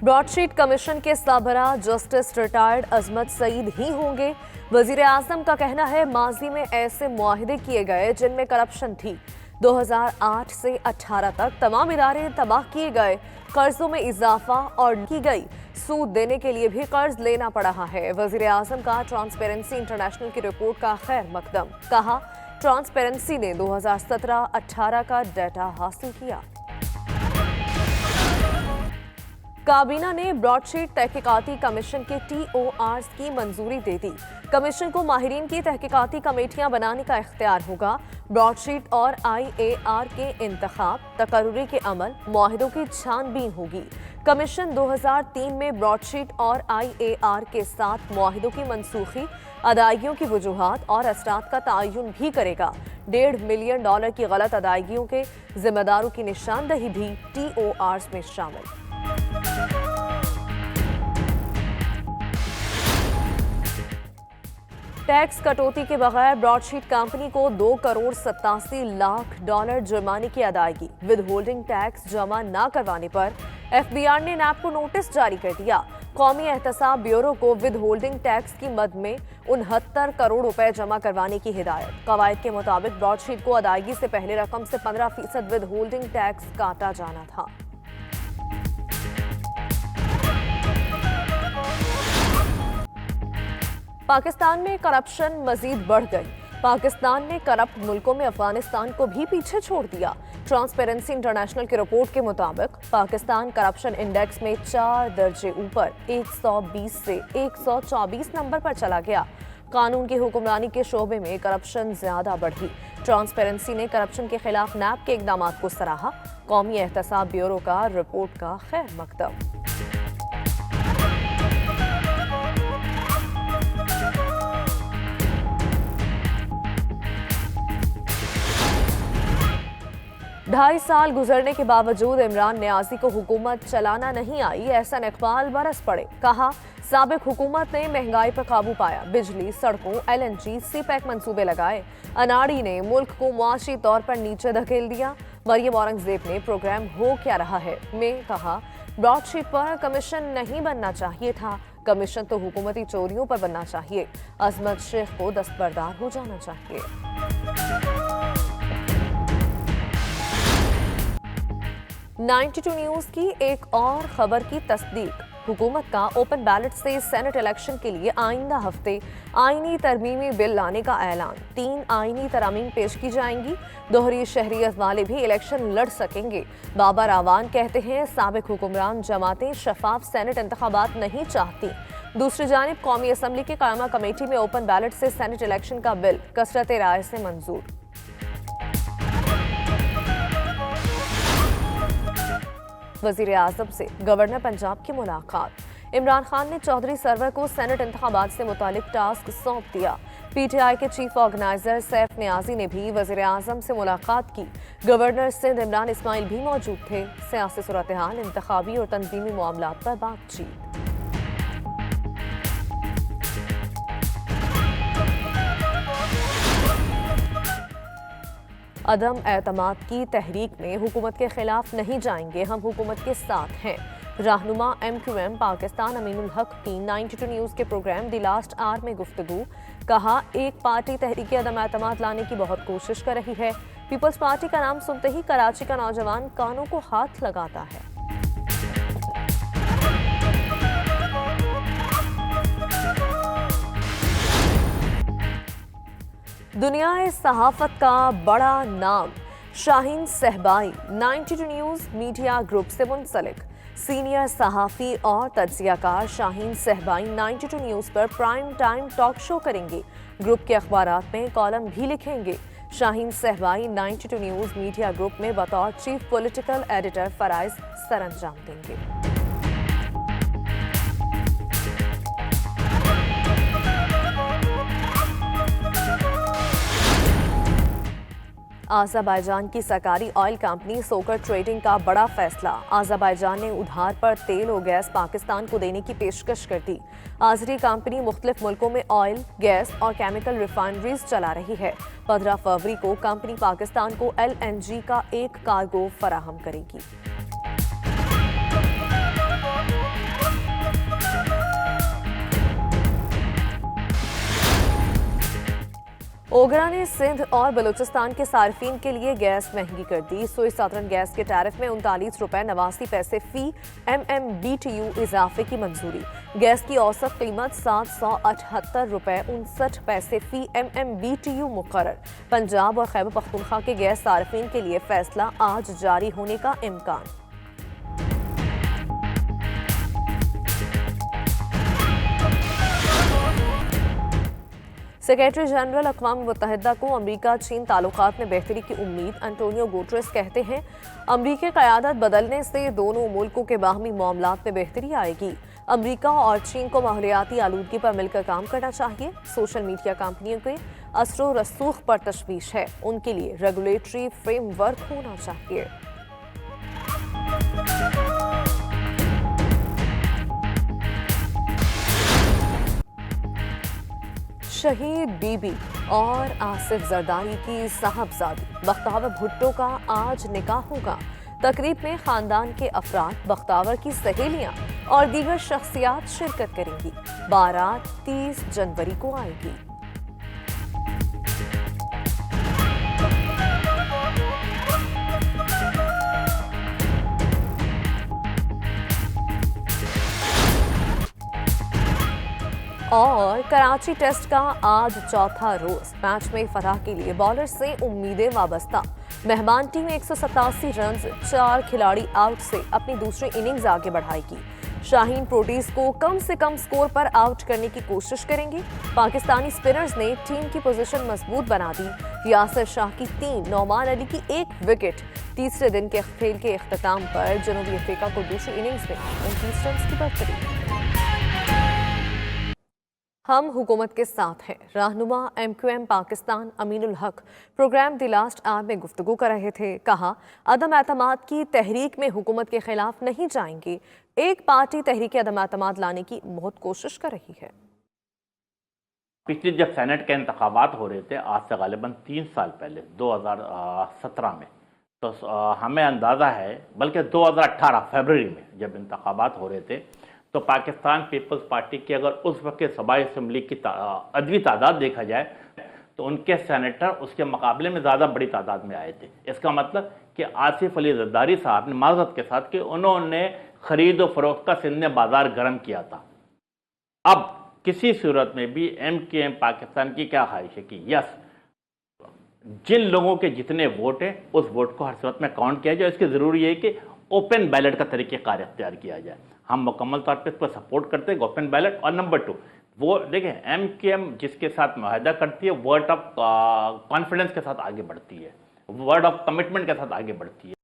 Broadsheet commission के सरबराह justice retired अजमत सईद ही होंगे। वजीर आजम का कहना है माजी में ऐसे मुआहिदे किए गए जिनमें करप्शन थी। 2008 से 18 तक तमाम इदारे तबाह किए गए। कर्जों में इजाफा और की गई सूद देने के लिए भी कर्ज लेना पड़ रहा है। वजीर आजम का ट्रांसपेरेंसी इंटरनेशनल की रिपोर्ट का खैर मकदम। कहा ट्रांसपेरेंसी ने 2017-18 का डाटा हासिल किया। काबीना ने ब्रॉडशीट तहकीकाती कमीशन के TORs की मंजूरी दे दी। कमीशन को माहिरीन की तहकीकाती कमेटियां बनाने का इख्तियार होगा। ब्रॉडशीट और IAR के इंतखाब, तकर्रुरी के अमल, मुआहिदों की छानबीन होगी। कमीशन 2003 में ब्रॉडशीट और IAR के साथ मुआहिदों की मनसूखी, अदायगियों की वजूहात और असरात का तयन भी करेगा। $1.5 मिलियन की गलत अदायगियों के जिम्मेदारों की निशानदही भी TORs में शामिल। टैक्स कटौती के बगैर ब्रॉडशीट कंपनी को $2.87 लाख जुर्माने की अदायगी। विद होल्डिंग टैक्स जमा न करवाने पर FBR ने NAB को नोटिस जारी कर दिया। कौमी एहतसाब ब्यूरो को विद होल्डिंग टैक्स की मद में 69 करोड़ रुपए जमा करवाने की हिदायत। कवायद के मुताबिक ब्रॉडशीट को अदायगी से पहले रकम से 15% विद होल्डिंग टैक्स काटा जाना था। पाकिस्तान में करप्शन मजीद बढ़ गई। पाकिस्तान ने करप्ट मुल्कों में अफगानिस्तान को भी पीछे छोड़ दिया। ट्रांसपेरेंसी इंटरनेशनल की रिपोर्ट के मुताबिक पाकिस्तान करप्शन इंडेक्स में 4 दर्जे ऊपर 120 से 124 नंबर पर चला गया। कानून की हुक्मरानी के शोबे में करप्शन ज्यादा बढ़ी। ट्रांसपेरेंसी ने करप्शन के खिलाफ NAB के इकदाम को सराहा। कौमी एहतसाब ब्यूरो का रिपोर्ट का खैर मकदम। ढाई साल गुजरने के बावजूद इमरान नियाजी को हुकूमत चलाना नहीं आई। एहसन इकबाल बरस पड़े। कहा साबिक हुकूमत ने महंगाई पर काबू पाया। बिजली, सड़कों, LNG, CPEC मंसूबे लगाए। अनाड़ी ने मुल्क को मुआशी तौर पर नीचे धकेल दिया। मरियम औरंगजेब ने प्रोग्राम हो क्या रहा है में कहा ब्रॉडशीट पर कमीशन नहीं बनना चाहिए था। कमीशन तो हुकूमती चोरियों पर बनना चाहिए। अजमत शेख को दस्तबरदार हो जाना चाहिए। 92 न्यूज की एक और खबर की तस्दीक। हुकूमत का ओपन बैलेट से सेनेट इलेक्शन के लिए आइंदा हफ्ते आईनी तरमीमी बिल लाने का ऐलान। 3 आईनी तरमीम पेश की जाएंगी। दोहरी शहरियत वाले भी इलेक्शन लड़ सकेंगे। बाबर आवान कहते हैं साबिक हुक्मरान जमातें शफाफ सेनेट इंतखाबात नहीं चाहती। दूसरी जानिब कौमी असम्बली की कायमा कमेटी में ओपन बैलेट से सेनेट इलेक्शन का बिल कसरत राय से मंजूर। वजीर आजम से गवर्नर पंजाब की मुलाकात। इमरान खान ने चौधरी सरवर को सेनेट इंतखाबात से मुतालिक टास्क सौंप दिया। PTI के चीफ ऑर्गेनाइजर सैफ नियाजी ने भी वजीर आजम से मुलाकात की। गवर्नर सिंध इमरान इस्माइल भी मौजूद थे। सियासी सूरत हाल, इंतखाबी और तंजीमी मामलात पर बातचीत। अदम एतमाद की तहरीक में हुकूमत के खिलाफ नहीं जाएंगे, हम हुकूमत के साथ हैं। रहनुमा MQM पाकिस्तान अमीनुल हक की 92 न्यूज़ के प्रोग्राम द लास्ट आवर में गुफ्तगू। कहा एक पार्टी तहरीक अदम एतमाद लाने की बहुत कोशिश कर रही है। पीपल्स पार्टी का नाम सुनते ही कराची का नौजवान कानों को हाथ लगाता है। दुनिया सहाफत का बड़ा नाम शाहीन सहबाई 92 न्यूज़ मीडिया ग्रुप से मुंसलिक। सीनियर सहाफ़ी और तज्ज़ियाकार शाहीन सहबाई 92 न्यूज़ पर प्राइम टाइम टॉक शो करेंगे। ग्रुप के अखबारात में कॉलम भी लिखेंगे। शाहीन सहबाई 92 न्यूज़ मीडिया ग्रुप में बतौर चीफ पॉलिटिकल एडिटर फ़राइज़ सरअंजाम देंगे। आज़रबाईजान की सरकारी ऑयल कंपनी सोकर ट्रेडिंग का बड़ा फैसला। आज़रबाईजान ने उधार पर तेल और गैस पाकिस्तान को देने की पेशकश कर दी। आज़री कंपनी मुख्तलिफ मुल्कों में ऑयल, गैस और केमिकल रिफाइनरीज चला रही है। 15 फरवरी को कंपनी पाकिस्तान को LNG का एक कार्गो फराहम करेगी। ओगरा ने सिंध और बलूचिस्तान के सार्फिन के लिए गैस महंगी कर दी। सुई साउदर्न गैस के टैरिफ में 39 रुपए 89 पैसे फी MMBTU इजाफे की मंजूरी। गैस की औसत कीमत 778 रुपए 59 पैसे फी MMBTU मुकर्रर। पंजाब और खैबर पख्तूनख्वा के गैस सार्फिन के लिए फैसला आज जारी होने का इम्कान। सेक्रेटरी जनरल अक़वाम मुत्तहिदा को अमरीका चीन ताल्लुकात में बेहतरी की उम्मीद। एंटोनियो गुटेरेस कहते हैं अमरीकी क़यादत बदलने से दोनों मुल्कों के बाहमी मामलात में बेहतरी आएगी। अमरीका और चीन को माहौलियाती आलूदगी पर मिलकर काम करना चाहिए। सोशल मीडिया कंपनियों के असर रसूख पर तशवीश है, उनके लिए रेगुलेटरी फ्रेमवर्क होना चाहिए। शहीद बीबी और आसिफ जरदारी की साहबजादी बख्तावर भुट्टो का आज निकाह होगा। तकरीब में खानदान के अफराद, बख्तावर की सहेलियां और दीगर शख्सियात शिरकत करेंगी। बारात 30 जनवरी को आएगी। और कराची टेस्ट का आज चौथा रोज। मैच में फतह के लिए बॉलर से उम्मीदें वाबस्ता। मेहमान टीम 187 रन 4 खिलाड़ी आउट से अपनी दूसरी इनिंग्स आगे बढ़ाएगी। शाहीन प्रोटीज को कम से कम स्कोर पर आउट करने की कोशिश करेंगे। पाकिस्तानी स्पिनर्स ने टीम की पोजीशन मजबूत बना दी। यासिर शाह की 3, नौमान अली की 1 विकेट। तीसरे दिन के खेल के इख्तिताम पर जनूबी अफ्रीका को दूसरी इनिंग्स में 29 रन की बढ़त। हम हुकूमत के साथ हैं। रहनुमा MQM पाकिस्तान अमीनुल हक प्रोग्राम द लास्ट आवर में गुफ्तगू कर रहे थे। कहा अदम एतमाद की तहरीक में हुकूमत के खिलाफ नहीं जाएंगे। एक पार्टी तहरीक अदम एतमाद लाने की बहुत कोशिश कर रही है। पिछले जब सेनेट के इंतखाबात हो रहे थे, आज से गालिबन 3 साल पहले 2017 में, तो हमें अंदाज़ा है, बल्कि 2018 फरवरी में जब इंतखाबात हो रहे थे, तो पाकिस्तान पीपल्स पार्टी की अगर उस वक्त के सूबाई असम्बली की अदवी तादाद देखा जाए तो उनके सेनेटर उसके मुकाबले में ज़्यादा बड़ी तादाद में आए थे। इसका मतलब कि आसिफ अली जरदारी साहब ने माजरत के साथ कि उन्होंने ख़रीद और फरोख्त का सिंध में बाजार गर्म किया था। अब किसी सूरत में भी MQM पाकिस्तान की क्या ख्वाहिश है कि यस, जिन लोगों के जितने वोट हैं उस वोट को हर सूरत में काउंट किया जाए। इसकी ज़रूरी है कि ओपन बैलेट का तरीक़ेकार इख्तियार किया जाए। हम मुकम्मल तौर पर इस पर सपोर्ट करते हैं, ओपन बैलेट। और नंबर 2, वो देखें MQM जिसके साथ मुआहदा करती है, वर्ड ऑफ कॉन्फिडेंस के साथ आगे बढ़ती है, वर्ड ऑफ कमिटमेंट के साथ आगे बढ़ती है।